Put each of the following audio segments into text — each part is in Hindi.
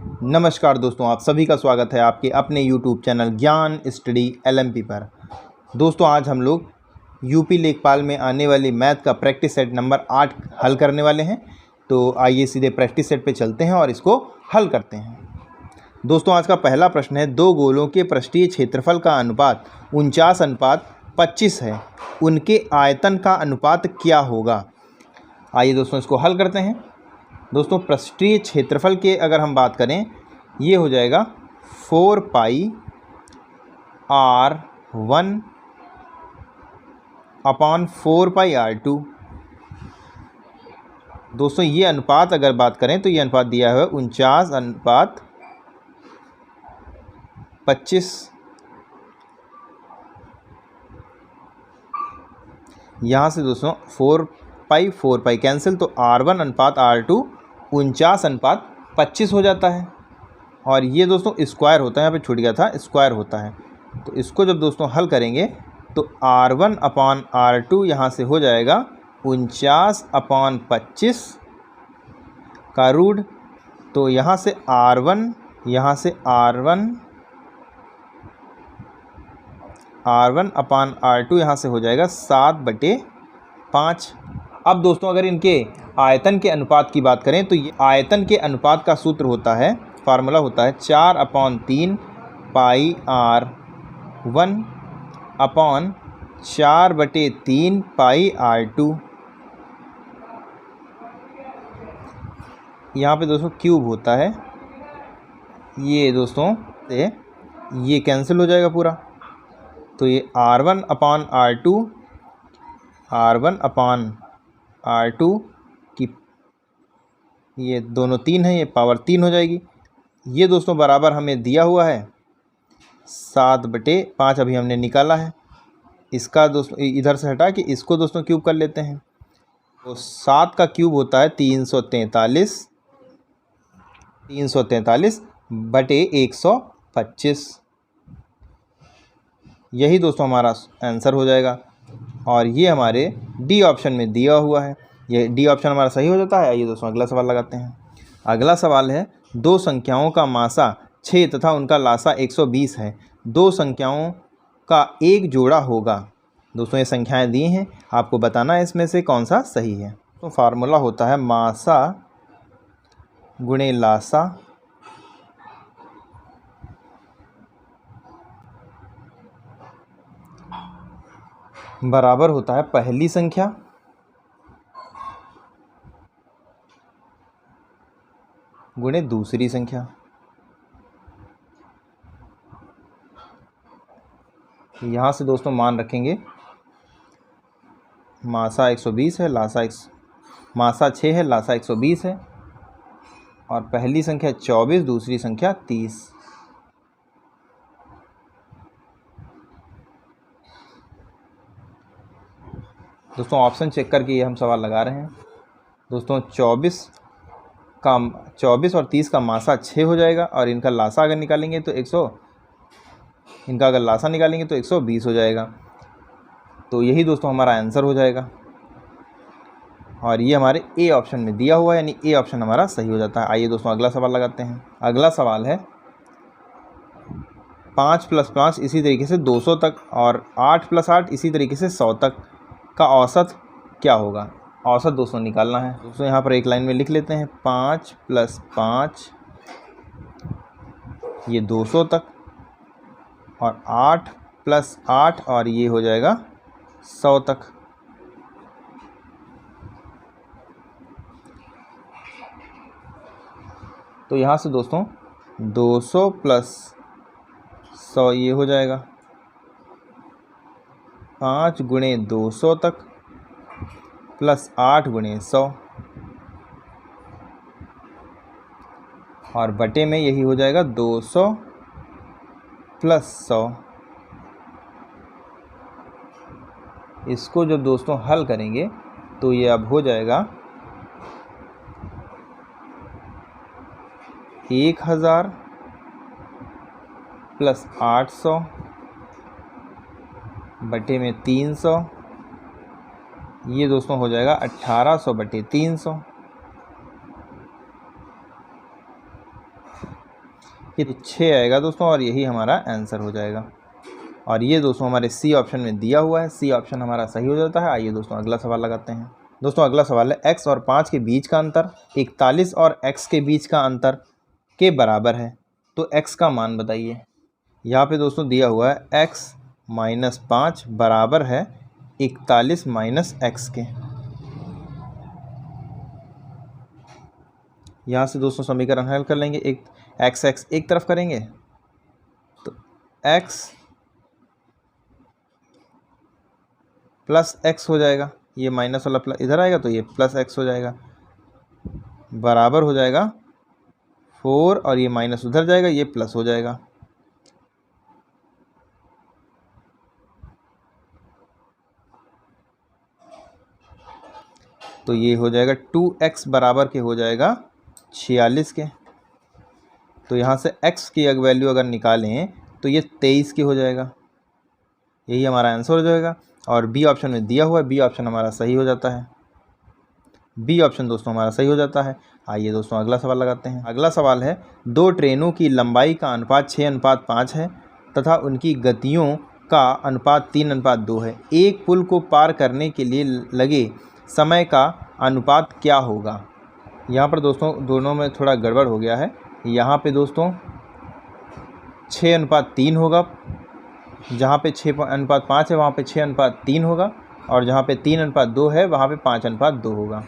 नमस्कार दोस्तों, आप सभी का स्वागत है आपके अपने YouTube चैनल ज्ञान स्टडी LMP पर। दोस्तों, आज हम लोग यूपी लेखपाल में आने वाली मैथ का प्रैक्टिस सेट नंबर 8 हल करने वाले हैं। तो आइए सीधे प्रैक्टिस सेट पे चलते हैं और इसको हल करते हैं। दोस्तों, आज का पहला प्रश्न है, दो गोलों के पृष्ठीय क्षेत्रफल का अनुपात 49:25 है, उनके आयतन का अनुपात क्या होगा। आइए दोस्तों इसको हल करते हैं। दोस्तों, पृष्ठीय क्षेत्रफल के अगर हम बात करें, ये हो जाएगा 4πr1/4πr2। दोस्तों, ये अनुपात अगर बात करें तो ये अनुपात दिया हुआ है 49:25। यहाँ से दोस्तों 4π कैंसिल, तो R1/R2 49:25 हो जाता है। और ये दोस्तों स्क्वायर होता है, यहाँ पे छूट गया था, स्क्वायर होता है। तो इसको जब दोस्तों हल करेंगे तो R1/R2 यहाँ से हो जाएगा 49/25 का रूट। तो यहाँ से R1 R1/R2 यहाँ से हो जाएगा 7/5। अब दोस्तों अगर इनके आयतन के अनुपात की बात करें तो ये आयतन के अनुपात का सूत्र होता है, फार्मूला होता है 4/3πr1/4/3πr2। यहाँ पे दोस्तों क्यूब होता है, ये दोस्तों ये कैंसिल हो जाएगा पूरा। तो ये R1/R2 की ये दोनों 3 है, ये पावर 3 हो जाएगी। ये दोस्तों बराबर हमें दिया हुआ है 7/5, अभी हमने निकाला है। इसका दोस्तों इधर से हटा के इसको दोस्तों क्यूब कर लेते हैं। तो 7 का क्यूब होता है 343/125। यही दोस्तों हमारा आंसर हो जाएगा। और ये हमारे डी ऑप्शन में दिया हुआ है, ये डी ऑप्शन हमारा सही हो जाता है। आइए दोस्तों अगला सवाल लगाते हैं। अगला सवाल है, दो संख्याओं का मासा 6 तथा उनका लासा 120 है, दो संख्याओं का एक जोड़ा होगा। दोस्तों ये संख्याएं दी हैं, आपको बताना है इसमें से कौन सा सही है। तो फार्मूला होता है मासा गुणे लासा बराबर होता है पहली संख्या गुणे दूसरी संख्या। यहाँ से दोस्तों मान रखेंगे, मासा 120 है, मासा 6 है, लासा 120 है, और पहली संख्या 24, दूसरी संख्या 30। दोस्तों ऑप्शन चेक करके ये हम सवाल लगा रहे हैं। दोस्तों 24 और 30 का मासा 6 हो जाएगा, और इनका लासा अगर निकालेंगे तो 120 हो जाएगा। तो यही दोस्तों हमारा आंसर हो जाएगा। और ये हमारे ए ऑप्शन में दिया हुआ है, यानी ए ऑप्शन हमारा सही हो जाता है। आइए दोस्तों अगला सवाल लगाते हैं। अगला सवाल है, 5 + 5 इसी तरीके से 200 तक, और 8 + 8 इसी तरीके से 100 तक का औसत क्या होगा। औसत दोस्तों निकालना है। दोस्तों यहाँ पर एक लाइन में लिख लेते हैं, 5 + 5 ये 200 तक, और 8 + 8 और ये हो जाएगा 100 तक। तो यहाँ से दोस्तों 200 + 100 ये हो जाएगा 5 × 200 तक + 8 × 100, और बटे में यही हो जाएगा 200 + 100। इसको जब दोस्तों हल करेंगे तो ये अब हो जाएगा 1000 + 800 बटे में 300, ये दोस्तों हो जाएगा 1800/300। ये 6 आएगा दोस्तों, और यही हमारा आंसर हो जाएगा। और ये दोस्तों हमारे सी ऑप्शन में दिया हुआ है, सी ऑप्शन हमारा सही हो जाता है। आइए दोस्तों अगला सवाल लगाते हैं। दोस्तों अगला सवाल है, x और 5 के बीच का अंतर 41 और x के बीच का अंतर के बराबर है, तो x का मान बताइए। यहाँ पे दोस्तों दिया हुआ है x माइनस 5 बराबर है 41 माइनस x के। यहाँ से दोस्तों समीकरण हल कर लेंगे। एक x एक तरफ करेंगे तो x प्लस x हो जाएगा, ये माइनस वाला प्लस इधर आएगा तो ये प्लस x हो जाएगा, बराबर हो जाएगा 4, और ये माइनस उधर जाएगा, ये प्लस हो जाएगा। तो ये हो जाएगा 2x बराबर के हो जाएगा 46 के। तो यहाँ से x की वैल्यू अगर निकालें तो ये 23 के हो जाएगा, यही हमारा आंसर हो जाएगा। और बी ऑप्शन में दिया हुआ है, बी ऑप्शन हमारा सही हो जाता है, बी ऑप्शन दोस्तों हमारा सही हो जाता है। आइए दोस्तों अगला सवाल लगाते हैं। अगला सवाल है, 2 ट्रेनों की लंबाई का अनुपात 6:5 है तथा उनकी गतियों का अनुपात 3:2 है। एक पुल को पार करने के लिए लगे समय का अनुपात क्या होगा। यहाँ पर दोस्तों दोनों में थोड़ा गड़बड़ हो गया है। यहाँ पे दोस्तों 6:3 होगा, जहाँ पे 6:5 है वहाँ पे 6:3 होगा, और जहाँ पे 3:2 है वहाँ पे 5:2 होगा।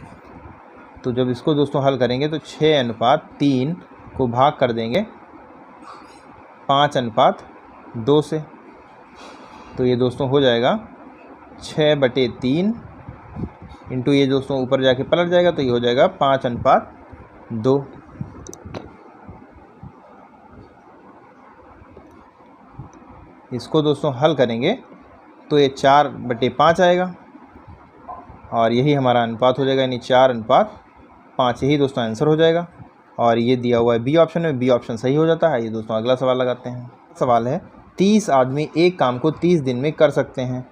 तो जब इसको दोस्तों हल करेंगे तो 6:3 को भाग कर देंगे 5:2 से, तो ये दोस्तों हो जाएगा 6/3 इंटू ये दोस्तों ऊपर जाके पलट जाएगा, तो ये हो जाएगा 5:2। इसको दोस्तों हल करेंगे तो ये 4/5 आएगा, और यही हमारा अनुपात हो जाएगा, यानी 4:5, यही दोस्तों आंसर हो जाएगा। और ये दिया हुआ है बी ऑप्शन में, बी ऑप्शन सही हो जाता है। ये दोस्तों अगला सवाल लगाते हैं। सवाल है, 30 आदमी एक काम को 30 दिन में कर सकते हैं,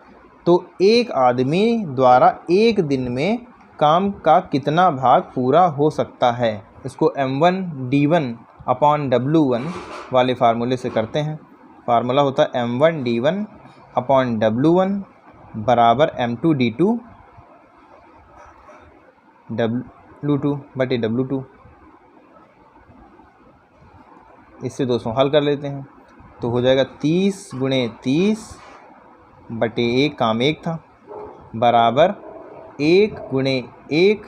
तो एक आदमी द्वारा एक दिन में काम का कितना भाग पूरा हो सकता है। इसको m1d1/w1 वाले फार्मूले से करते हैं। फार्मूला होता है m1d1/w1 बराबर m2d2/w2। इससे दोस्तों हल कर लेते हैं, तो हो जाएगा 30 × 30/1, काम 1 था, बराबर 1 × 1,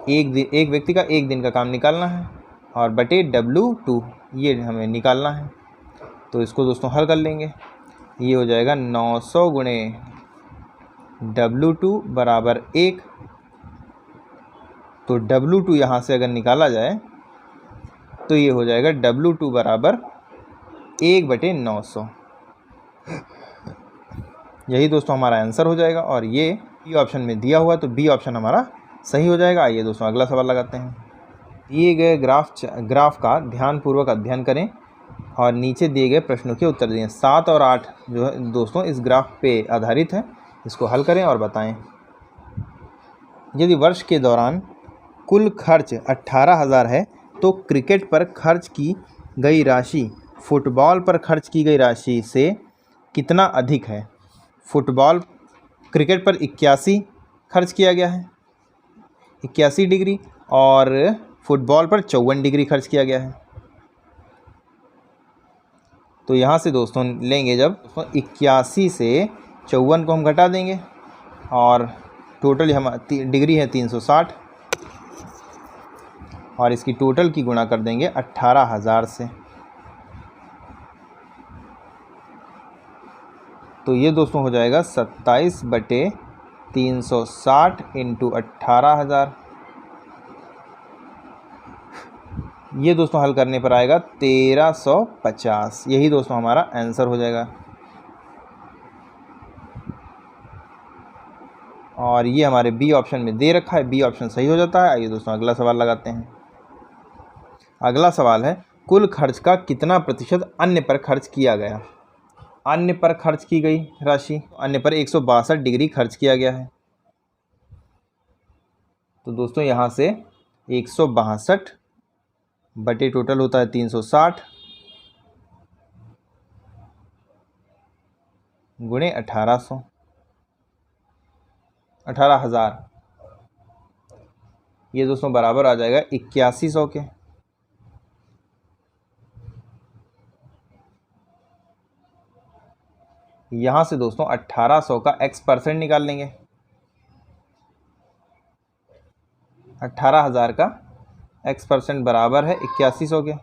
एक व्यक्ति का एक दिन का काम निकालना है, और बटे W2 ये हमें निकालना है। तो इसको दोस्तों हल कर लेंगे, ये हो जाएगा 900 × W2 बराबर 1। तो W2 यहाँ से अगर निकाला जाए तो ये हो जाएगा W2 बराबर 1/900, यही दोस्तों हमारा आंसर हो जाएगा। और ये बी ऑप्शन में दिया हुआ है, तो बी ऑप्शन हमारा सही हो जाएगा। आइए दोस्तों अगला सवाल लगाते हैं। दिए गए ग्राफ का ध्यानपूर्वक अध्ययन करें और नीचे दिए गए प्रश्नों के उत्तर दें। 7 और 8 जो है दोस्तों इस ग्राफ पे आधारित है, इसको हल करें और बताएं। यदि वर्ष के दौरान कुल खर्च 18,000 है तो क्रिकेट पर खर्च की गई राशि फुटबॉल पर खर्च की गई राशि से कितना अधिक है। क्रिकेट पर 81 खर्च किया गया है, 81 डिग्री, और फुटबॉल पर 54 डिग्री खर्च किया गया है। तो यहाँ से दोस्तों लेंगे, जब 81 से 54 को हम घटा देंगे, और टोटल हम डिग्री है 360, और इसकी टोटल की गुणा कर देंगे 18,000 से। तो ये दोस्तों हो जाएगा 27/360 इंटू 18,000। ये दोस्तों हल करने पर आएगा 1350, यही दोस्तों हमारा आंसर हो जाएगा। और ये हमारे बी ऑप्शन में दे रखा है, बी ऑप्शन सही हो जाता है। आइए दोस्तों अगला सवाल लगाते हैं। अगला सवाल है, कुल खर्च का कितना प्रतिशत अन्य पर खर्च किया गया। अन्य पर खर्च की गई राशि, अन्य पर 162 डिग्री खर्च किया गया है। तो दोस्तों यहाँ से 162 बटे टोटल होता है 360, गुणे 1800, 18,000, ये दोस्तों बराबर आ जाएगा 8100 के। यहाँ से दोस्तों 1800 का x% निकाल लेंगे। 18,000 का x% बराबर है 8100 के।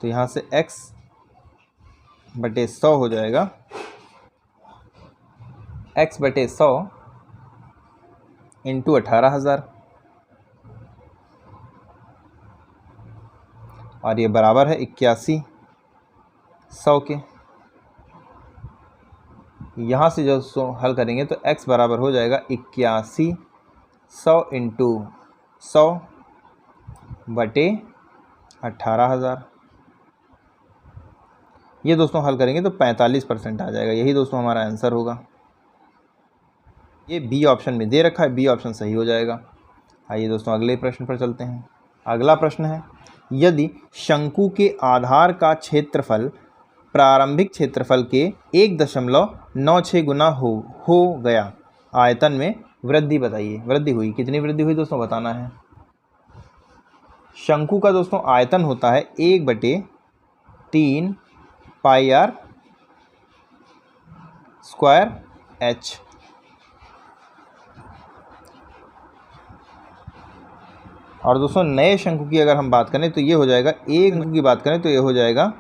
तो यहाँ से x/100 हो जाएगा, x/100 इंटू 18,000, और ये बराबर है 8100 के। यहाँ से जो हल करेंगे तो x बराबर हो जाएगा 8100 इंटू 100/18,000। ये दोस्तों हल करेंगे तो 45% आ जाएगा। यही दोस्तों हमारा आंसर होगा। ये बी ऑप्शन में दे रखा है, बी ऑप्शन सही हो जाएगा। आइए दोस्तों अगले प्रश्न पर चलते हैं। अगला प्रश्न है, यदि शंकु के आधार का क्षेत्रफल प्रारंभिक क्षेत्रफल के 1.96 गुना हो गया, आयतन में वृद्धि बताइए। वृद्धि हुई, कितनी वृद्धि हुई दोस्तों बताना है। शंकु का दोस्तों आयतन होता है 1/3 पाई r स्क्वायर h। और दोस्तों नए शंकु की अगर हम बात करें तो ये हो जाएगा, एक शंकु की बात करें तो ये हो जाएगा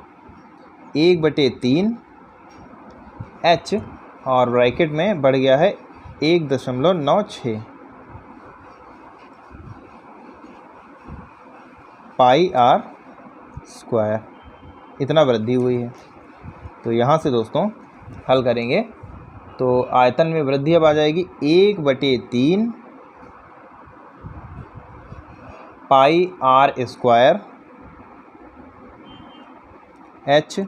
1/3 h, और ब्रैकेट में बढ़ गया है 1.96 पाई r स्क्वायर, इतना वृद्धि हुई है। तो यहाँ से दोस्तों हल करेंगे तो आयतन में वृद्धि अब आ जाएगी 1/3 पाई r स्क्वायर h,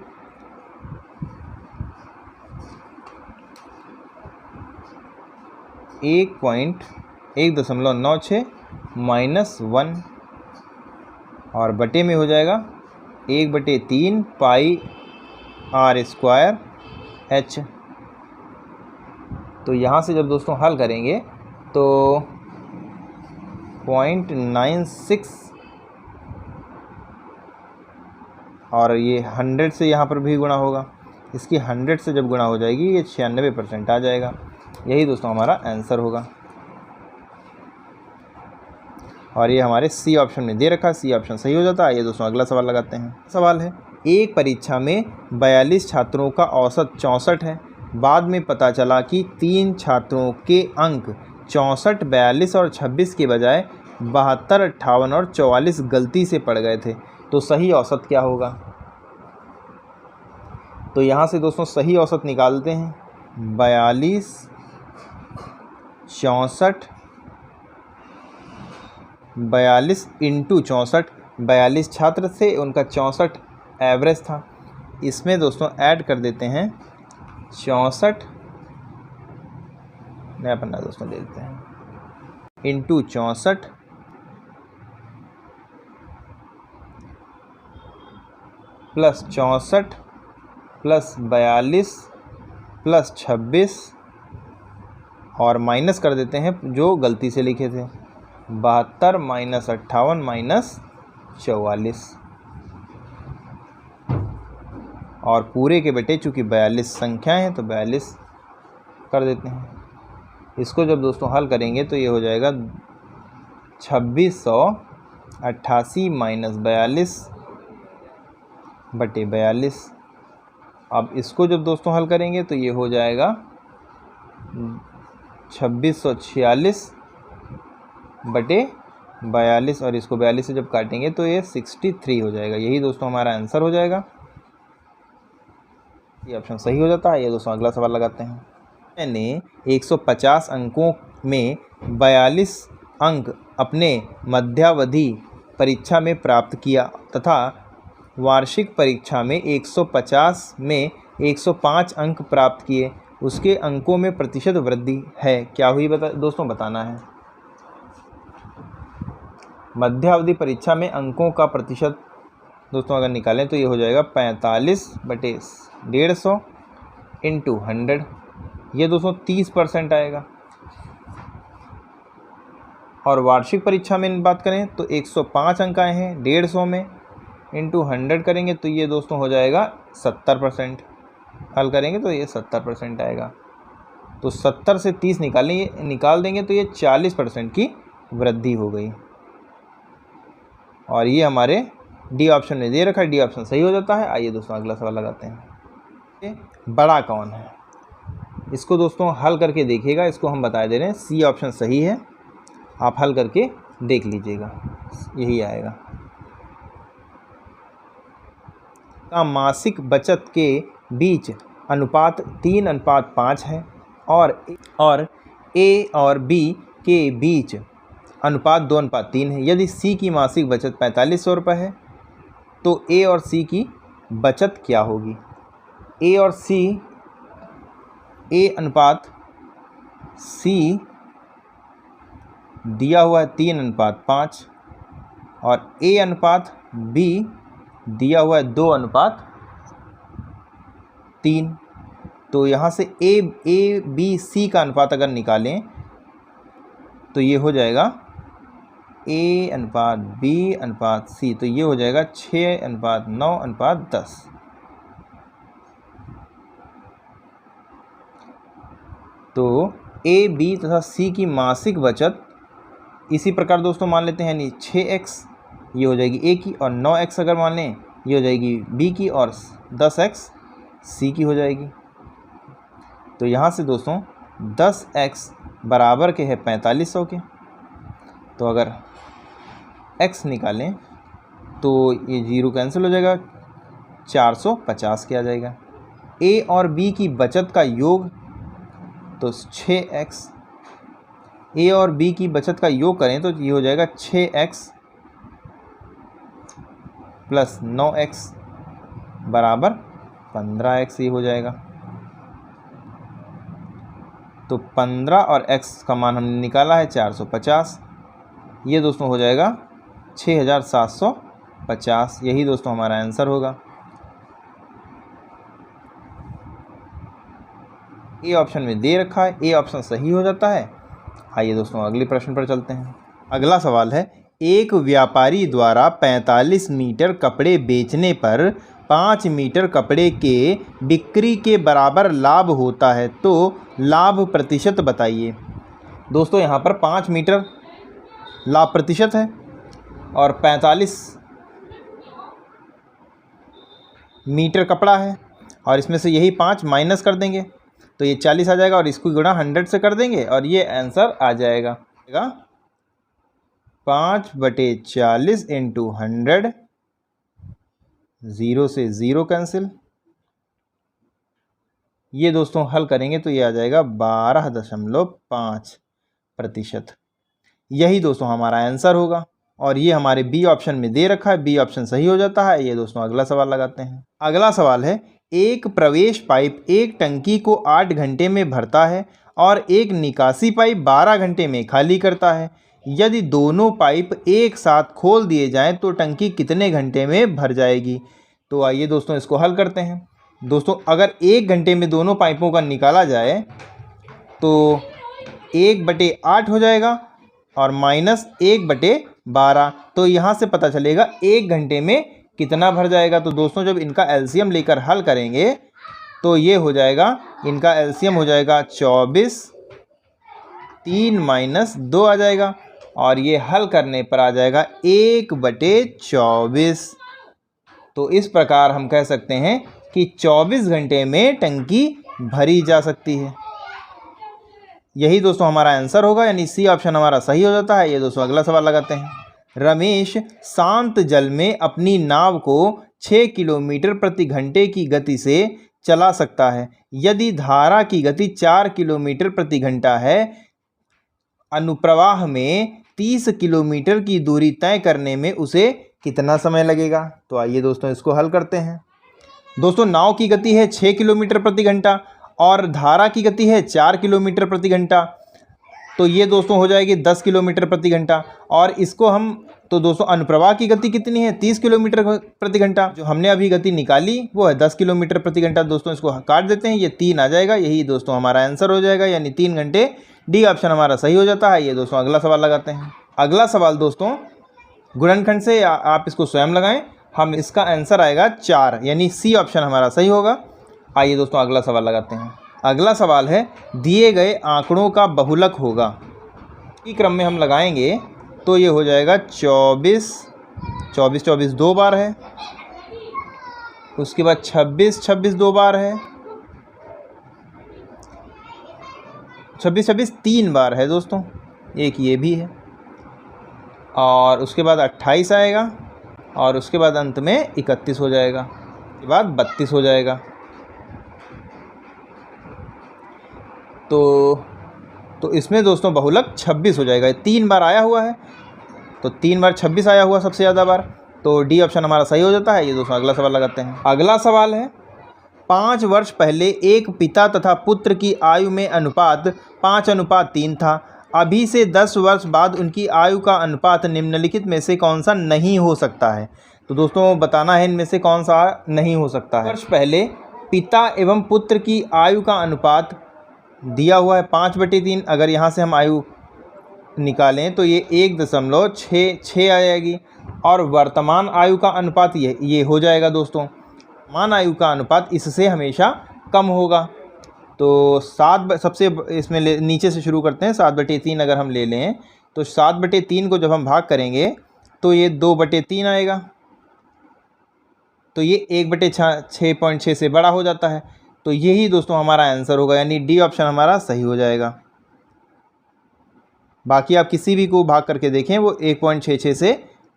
1.96 माइनस 1, और बटे में हो जाएगा 1/3 पाई r स्क्वायर h। तो यहाँ से जब दोस्तों हल करेंगे तो 0.96, और ये 100 से यहाँ पर भी गुणा होगा, इसकी 100 से जब गुणा हो जाएगी ये 96% आ जाएगा। यही दोस्तों हमारा आंसर होगा। और ये हमारे सी ऑप्शन में दे रखा है, सी ऑप्शन सही हो जाता है। ये दोस्तों अगला सवाल लगाते हैं। सवाल है, एक परीक्षा में 42 छात्रों का औसत 64 है। बाद में पता चला कि 3 छात्रों के अंक 64, 42 और 26 के बजाय 72, 58 और 44 गलती से पड़ गए थे, तो सही औसत क्या होगा। तो यहाँ से दोस्तों सही औसत निकालते हैं। 42, 64, 42 इंटू 64, 42 छात्र थे, उनका 64 एवरेज था। इसमें दोस्तों ऐड कर देते हैं 64, नया पन्ना दोस्तों ले लेते हैं, इंटू 64 प्लस 64 प्लस 42 प्लस 26, और माइनस कर देते हैं जो गलती से लिखे थे, 72 माइनस 58 माइनस 44, और पूरे के बेटे चूँकि 42 संख्याएँ हैं तो 42 कर देते हैं। इसको जब दोस्तों हल करेंगे तो ये हो जाएगा 2688 माइनस 42/42। अब इसको जब दोस्तों हल करेंगे तो ये हो जाएगा 2646/42, और इसको 42 से जब काटेंगे तो ये 63 हो जाएगा। यही दोस्तों हमारा आंसर हो जाएगा। ये ऑप्शन सही हो जाता है। ये दोस्तों अगला सवाल लगाते हैं। मैंने 150 अंकों में 42 अंक अपने मध्यावधि परीक्षा में प्राप्त किया तथा वार्षिक परीक्षा में 150 में 105 अंक प्राप्त किए, उसके अंकों में प्रतिशत वृद्धि है, क्या हुई दोस्तों बताना है। मध्यावधि परीक्षा में अंकों का प्रतिशत दोस्तों अगर निकालें तो ये हो जाएगा 45/150 इंटू 100। ये दोस्तों 30% आएगा। और वार्षिक परीक्षा में बात करें तो 105 अंक आए हैं 150 में, इंटू 100 करेंगे तो ये दोस्तों हो जाएगा 70%। हल करेंगे तो ये 70% आएगा। तो 70 से 30 निकाल देंगे तो ये 40% की वृद्धि हो गई। और ये हमारे डी ऑप्शन में दे रखा है, डी ऑप्शन सही हो जाता है। आइए दोस्तों अगला सवाल लगाते हैं। बड़ा कौन है? इसको दोस्तों हल करके देखिएगा, इसको हम बता दे रहे हैं। सी ऑप्शन सही है, आप हल करके देख लीजिएगा, यही आएगा। का मासिक बचत के बीच अनुपात 3:5 है और ए और बी के बीच अनुपात 2:3 है। यदि सी की मासिक बचत 4500 रुपये है तो ए और सी की बचत क्या होगी? ए और सी, ए अनुपात सी दिया हुआ है 3:5 और ए अनुपात बी दिया हुआ है 2:3। तो यहाँ से ए बी सी का अनुपात अगर निकालें तो ये हो जाएगा A/B/C, तो ये हो जाएगा 6:9:10। तो ए बी तथा सी की मासिक बचत इसी प्रकार दोस्तों मान लेते हैं, यानी 6x ये हो जाएगी ए की, और 9x अगर मान लें ये हो जाएगी बी की, और 10x सी की हो जाएगी। तो यहाँ से दोस्तों 10x बराबर के है 4500 के। तो अगर x निकालें तो ये 0 कैंसिल हो जाएगा, 450 के आ जाएगा। a और b की बचत का योग, तो 6x, a और b की बचत का योग करें तो ये हो जाएगा 6x प्लस 9x बराबर 15x, ये हो जाएगा। तो 15 और x का मान हमने निकाला है 450, ये दोस्तों हो जाएगा 6750। यही दोस्तों हमारा आंसर होगा। ए ऑप्शन में दे रखा है, ए ऑप्शन सही हो जाता है। आइए दोस्तों अगले प्रश्न पर चलते हैं। अगला सवाल है, एक व्यापारी द्वारा 45 मीटर कपड़े बेचने पर 5 मीटर कपड़े के बिक्री के बराबर लाभ होता है, तो लाभ प्रतिशत बताइए। दोस्तों यहाँ पर 5 मीटर लाभ प्रतिशत है और 45 मीटर कपड़ा है, और इसमें से यही 5 माइनस कर देंगे तो ये 40 आ जाएगा, और इसको गुणा 100 से कर देंगे और ये आंसर आ जाएगा 5/40 इंटू 100। 0 से 0 कैंसिल। ये दोस्तों हल करेंगे तो ये आ जाएगा 12.5%। यही दोस्तों हमारा आंसर होगा। और ये हमारे बी ऑप्शन में दे रखा है, बी ऑप्शन सही हो जाता है। ये दोस्तों अगला सवाल लगाते हैं। अगला सवाल है, एक प्रवेश पाइप एक टंकी को 8 घंटे में भरता है और एक निकासी पाइप 12 घंटे में खाली करता है। यदि दोनों पाइप एक साथ खोल दिए जाएं तो टंकी कितने घंटे में भर जाएगी? तो आइए दोस्तों इसको हल करते हैं। दोस्तों अगर 1 घंटे में दोनों पाइपों का निकाला जाए तो 1/8 हो जाएगा और माइनस 1/12। तो यहाँ से पता चलेगा 1 घंटे में कितना भर जाएगा। तो दोस्तों जब इनका एलसीएम लेकर हल करेंगे तो ये हो जाएगा, इनका एलसीएम हो जाएगा 24, 3 माइनस 2 आ जाएगा, और ये हल करने पर आ जाएगा 1/24। तो इस प्रकार हम कह सकते हैं कि 24 घंटे में टंकी भरी जा सकती है। यही दोस्तों हमारा आंसर होगा, यानी सी ऑप्शन हमारा सही हो जाता है। ये दोस्तों अगला सवाल लगाते हैं। रमेश शांत जल में अपनी नाव को 6 किलोमीटर प्रति घंटे की गति से चला सकता है। यदि धारा की गति 4 किलोमीटर प्रति घंटा है, अनुप्रवाह में 30 किलोमीटर की दूरी तय करने में उसे कितना समय लगेगा? तो आइए दोस्तों इसको हल करते हैं। दोस्तों नाव की गति है 6 किलोमीटर प्रति घंटा और धारा की गति है 4 किलोमीटर प्रति घंटा। तो ये दोस्तों हो जाएगी 10 किलोमीटर प्रति घंटा। और इसको हम तो दोस्तों अनुप्रवाह की गति कितनी है 30 किलोमीटर प्रति घंटा। जो हमने अभी गति निकाली वो है 10 किलोमीटर प्रति घंटा। दोस्तों इसको काट देते हैं, ये 3 आ जाएगा, यही दोस्तों हमारा आंसर हो जाएगा, यानी 3 घंटे। डी ऑप्शन हमारा सही हो जाता है। ये दोस्तों अगला सवाल लगाते हैं। अगला सवाल दोस्तों गुणनखंड से आप इसको स्वयं लगाएं। हम इसका आंसर आएगा 4, यानी सी ऑप्शन हमारा सही होगा। आइए दोस्तों अगला सवाल लगाते हैं। अगला सवाल है दिए गए आंकड़ों का बहुलक होगा। इसी क्रम में हम लगाएंगे तो ये हो जाएगा 24 2 बार है, उसके बाद 26 2 बार है, 26 3 बार है दोस्तों, एक ये भी है, और उसके बाद 28 आएगा, और उसके बाद अंत में 31 हो जाएगा, उसके बाद 32 हो जाएगा। तो इसमें दोस्तों बहुलक 26 हो जाएगा। 3 बार आया हुआ है, तो 3 बार 26 आया हुआ सबसे ज़्यादा बार, तो डी ऑप्शन हमारा सही हो जाता है। ये दोस्तों अगला सवाल लगाते हैं। अगला सवाल है 5 वर्ष पहले एक पिता तथा पुत्र की आयु में अनुपात 5:3 था। अभी से 10 वर्ष बाद उनकी आयु का अनुपात निम्नलिखित में से कौन सा नहीं हो सकता है। तो दोस्तों बताना है इनमें से कौन सा नहीं हो सकता है। वर्ष पहले पिता एवं पुत्र की आयु का अनुपात दिया हुआ है 5/3। अगर यहाँ से हम आयु निकालें तो ये 1.66 आ जाएगी, और वर्तमान आयु का अनुपात ये हो जाएगा दोस्तों। वर्तमान आयु का अनुपात इससे हमेशा कम होगा। तो 7 सबसे इसमें नीचे से शुरू करते हैं। 7/3 अगर हम ले लें तो 7/3 को जब हम भाग करेंगे तो ये 2/3 आएगा, तो ये 1/6.6 से बड़ा हो जाता है। तो यही दोस्तों हमारा आंसर होगा, यानी डी ऑप्शन हमारा सही हो जाएगा। बाकी आप किसी भी को भाग करके देखें वो 1.66 से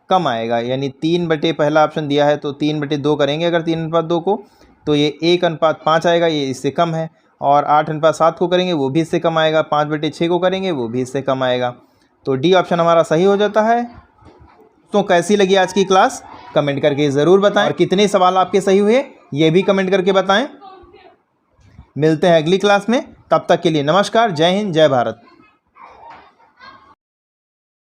कम आएगा, यानी 3 पहला ऑप्शन दिया है तो 3/2 करेंगे अगर 3:2 को, तो ये 1:5 आएगा, ये इससे कम है। और 8:7 को करेंगे वो भी इससे कम आएगा। 5/6 को करेंगे वो भी इससे कम आएगा। तो डी ऑप्शन हमारा सही हो जाता है। तो कैसी लगी आज की क्लास कमेंट करके ज़रूर बताएं, और कितने सवाल आपके सही हुए ये भी कमेंट करके बताएं। मिलते हैं अगली क्लास में, तब तक के लिए नमस्कार, जय हिंद, जय भारत।